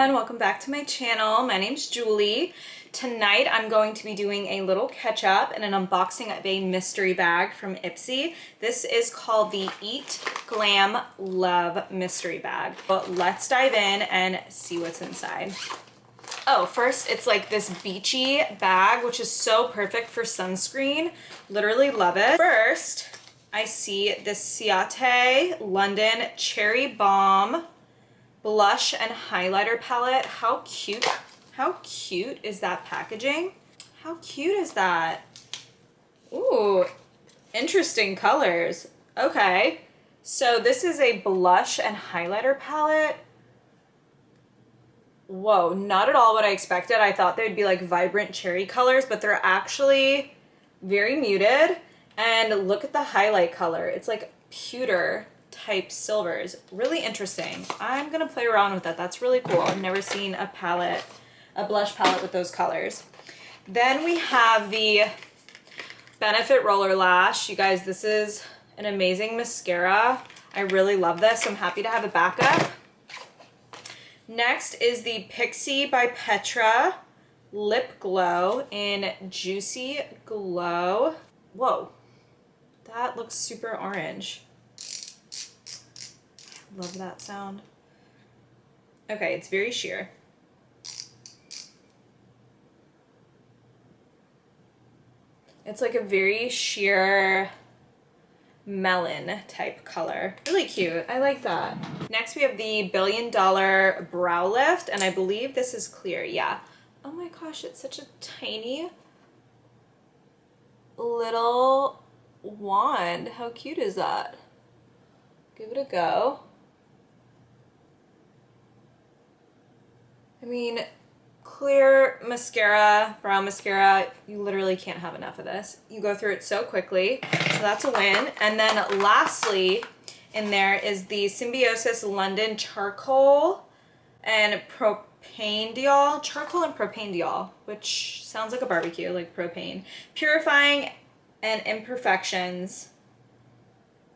everyone, welcome back to my channel. My name's Julie. Tonight I'm going to be doing a little catch up and an unboxing of a mystery bag from IPSY. This is called the Eat Glam Love mystery bag. But let's dive in and see what's inside. Oh, first it's like this beachy bag, which is so perfect for sunscreen. Literally love it. First, I see this Ciate London Cherry Bomb blush and highlighter palette. How cute is that packaging? How cute is that? Ooh, interesting colors. Okay, so this is a blush and highlighter palette. Whoa, not at all what I expected. I thought they'd be like vibrant cherry colors, but they're actually very muted. And look at the highlight color. It's like pewter type silvers. Really interesting. I'm gonna play around with that. That's really cool. I've never seen a palette, a blush palette with those colors. Then we have the Benefit Roller Lash. You guys, this is an amazing mascara. I really love this. I'm happy to have a backup. Next is the IPSY by Petra Lip Glow in Juicy Glow. Whoa, that looks super orange. Love that sound. Okay, it's very sheer. It's like a very sheer melon type color. Really cute. I like that. Next we have the $1 Billion Brow Lift, and I believe this is clear. Yeah. Oh my gosh, it's such a tiny little wand. How cute is that? Give it a go. I mean, clear mascara, brow mascara, you literally can't have enough of this. You go through it so quickly, so that's a win. And then lastly in there is the Symbiosis London Charcoal and Propanediol. Charcoal and Propanediol, which sounds like a barbecue, like propane. Purifying and imperfections,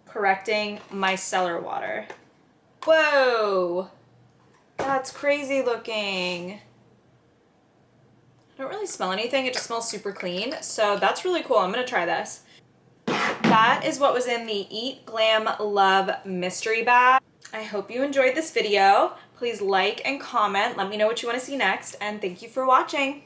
correcting micellar water. Whoa! That's crazy looking. I don't really smell anything. It just smells super clean. So that's really cool. I'm going to try this. That is what was in the Eat Glam Love mystery bag. I hope you enjoyed this video. Please like and comment. Let me know what you want to see next. And thank you for watching.